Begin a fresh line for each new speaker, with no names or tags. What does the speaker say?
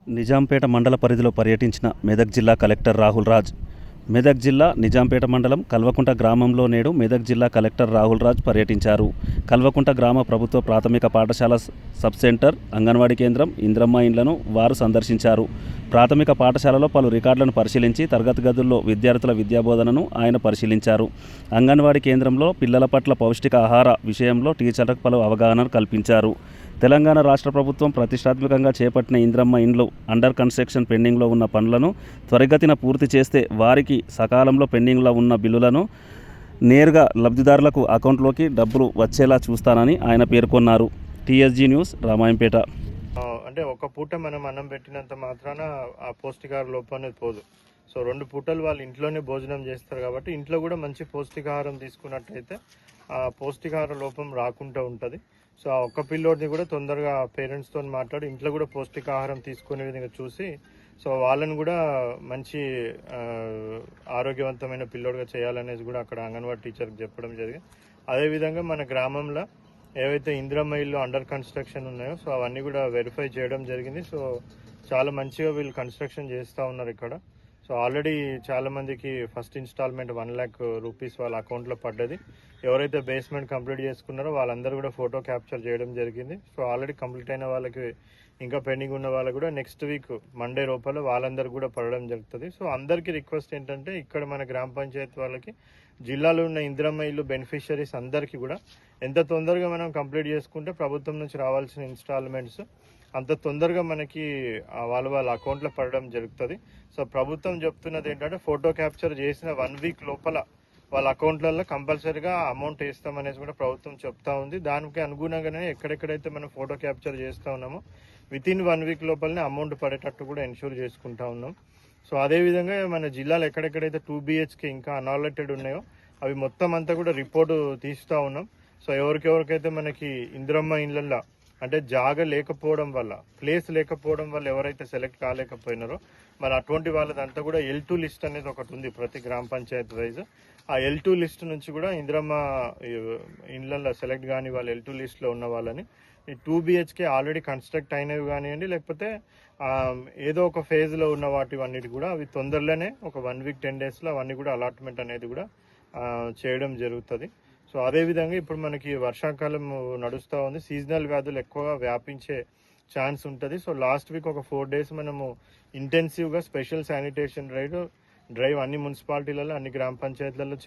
నిజాంపేట మండల పరిధిలో పర్యటించిన మెదక్ జిల్లా కలెక్టర్ రాహుల్ రాజ్. మెదక్ జిల్లా నిజాంపేట మండలం కల్వకుంట గ్రామంలో నేడు మెదక్ జిల్లా కలెక్టర్ రాహుల్ రాజ్ పర్యటించారు. కల్వకుంట గ్రామ ప్రభుత్వ ప్రాథమిక పాఠశాల సబ్ సెంటర్, అంగన్వాడీ కేంద్రం, ఇంద్రమ్మ ఇండ్లను వారు సందర్శించారు. ప్రాథమిక పాఠశాలలో పలు రికార్డులను పరిశీలించి తరగతి గదుల్లో విద్యార్థుల విద్యాబోధనను ఆయన పరిశీలించారు. అంగన్వాడీ కేంద్రంలో పిల్లల పట్ల పౌష్టిక ఆహార విషయంలో టీచర్లకు పలు అవగాహన కల్పించారు. తెలంగాణ రాష్ట్ర ప్రభుత్వం ప్రతిష్టాత్మకంగా చేపట్టిన ఇంద్రమ్మ ఇండ్లు అండర్ కన్స్ట్రక్షన్ పెండింగ్లో ఉన్న పనులను త్వరితగతిన పూర్తి చేస్తే వారికి సకాలంలో పెండింగ్లో ఉన్న బిల్లులను నేరుగా లబ్ధిదారులకు అకౌంట్లోకి డబ్బులు వచ్చేలా చూస్తానని ఆయన పేర్కొన్నారు. TSG news, Ramayampet.
అంటే ఒక పూట మనం అన్నం పెట్టినంత మాత్రాన ఆ పౌష్టికాహార లోపం అనేది పోదు. సో 2 పూటలు వాళ్ళు ఇంట్లోనే భోజనం చేస్తారు కాబట్టి ఇంట్లో కూడా మంచి పౌష్టికాహారం తీసుకున్నట్టయితే ఆ పౌష్టికాహార లోపం రాకుండా ఉంటుంది. సో ఆ ఒక్క పిల్లోడిని కూడా తొందరగా పేరెంట్స్తో మాట్లాడి ఇంట్లో కూడా పౌష్టికాహారం తీసుకునే విధంగా చూసి సో వాళ్ళని కూడా మంచి ఆరోగ్యవంతమైన పిల్లోడుగా చేయాలనేది కూడా అక్కడ అంగన్వాడీ టీచర్కి చెప్పడం జరిగింది. అదేవిధంగా మన గ్రామంలో ఏవైతే ఇందిరమ్మ ఇల్లు అండర్ కన్స్ట్రక్షన్ ఉన్నాయో సో అవన్నీ కూడా వెరిఫై చేయడం జరిగింది. సో చాలా మంచిగా వీళ్ళు కన్స్ట్రక్షన్ చేస్తూ ఉన్నారు ఇక్కడ. సో ఆల్రెడీ చాలామందికి ఫస్ట్ ఇన్స్టాల్మెంట్ 1 lakh రూపీస్ వాళ్ళ అకౌంట్లో పడ్డది. ఎవరైతే బేస్మెంట్ కంప్లీట్ చేసుకున్నారో వాళ్ళందరూ కూడా ఫోటో క్యాప్చర్ చేయడం జరిగింది. సో ఆల్రెడీ కంప్లీట్ అయిన వాళ్ళకి, ఇంకా పెండింగ్ ఉన్న వాళ్ళకి కూడా నెక్స్ట్ వీక్ మండే లోపల వాళ్ళందరూ కూడా పడడం జరుగుతుంది. సో అందరికీ రిక్వెస్ట్ ఏంటంటే ఇక్కడ మన గ్రామ పంచాయతీ వాళ్ళకి జిల్లాలో ఉన్న ఇందిరమ్మ ఇల్లు బెనిఫిషరీస్ అందరికీ కూడా ఎంత తొందరగా మనం కంప్లీట్ చేసుకుంటే ప్రభుత్వం నుంచి రావాల్సిన ఇన్స్టాల్మెంట్స్ అంత తొందరగా మనకి వాళ్ళ అకౌంట్లో పడడం జరుగుతుంది. సో ప్రభుత్వం చెప్తున్నది ఏంటంటే ఫోటో క్యాప్చర్ చేసిన 1 week లోపల వాళ్ళ అకౌంట్లలో కంపల్సరీగా అమౌంట్ వేస్తామనేసి కూడా ప్రభుత్వం చెప్తా ఉంది. దానికి అనుగుణంగానే ఎక్కడెక్కడైతే మనం ఫోటో క్యాప్చర్ చేస్తూ ఉన్నామో వితిన్ 1 week లోపలనే అమౌంట్ పడేటట్టు కూడా ఎన్ష్యూర్ చేసుకుంటా ఉన్నాం. సో అదేవిధంగా మన జిల్లాలో ఎక్కడెక్కడైతే 2 BHK ఇంకా అన్అలాటెడ్ ఉన్నాయో అవి మొత్తం అంతా కూడా రిపోర్టు తీస్తూ ఉన్నాం. సో ఎవరికెవరికైతే మనకి ఇందిరమ్మ ఇళ్ళల్లో అంటే జాగా లేకపోవడం వల్ల, ప్లేస్ లేకపోవడం వల్ల ఎవరైతే సెలెక్ట్ కాలేకపోయినారో మరి అటువంటి వాళ్ళదంతా కూడా L2 లిస్ట్ అనేది ఒకటి ఉంది ప్రతి గ్రామ పంచాయతీ వైజ్. ఆ L2 లిస్ట్ నుంచి కూడా ఇందిరమ్మ ఇళ్ళల్లో సెలెక్ట్ కాని వాళ్ళు L2 లిస్ట్లో ఉన్న వాళ్ళని ఈ 2 BHK ఆల్రెడీ కన్స్ట్రక్ట్ అయినవి కానివ్వండి, లేకపోతే ఏదో ఒక ఫేజ్లో ఉన్న వాటివన్నిటి కూడా అవి తొందరలోనే ఒక 1 week 10 daysలో అవన్నీ కూడా అలాట్మెంట్ అనేది కూడా చేయడం జరుగుతుంది. సో అదేవిధంగా ఇప్పుడు మనకి వర్షాకాలం నడుస్తూ ఉంది, సీజనల్ వ్యాధులు ఎక్కువగా వ్యాపించే ఛాన్స్ ఉంటుంది. సో లాస్ట్ వీక్ ఒక 4 days మనము ఇంటెన్సివ్గా స్పెషల్ శానిటేషన్ డ్రైవ్ అన్ని మున్సిపాలిటీలలో, అన్ని గ్రామ పంచాయతీలలో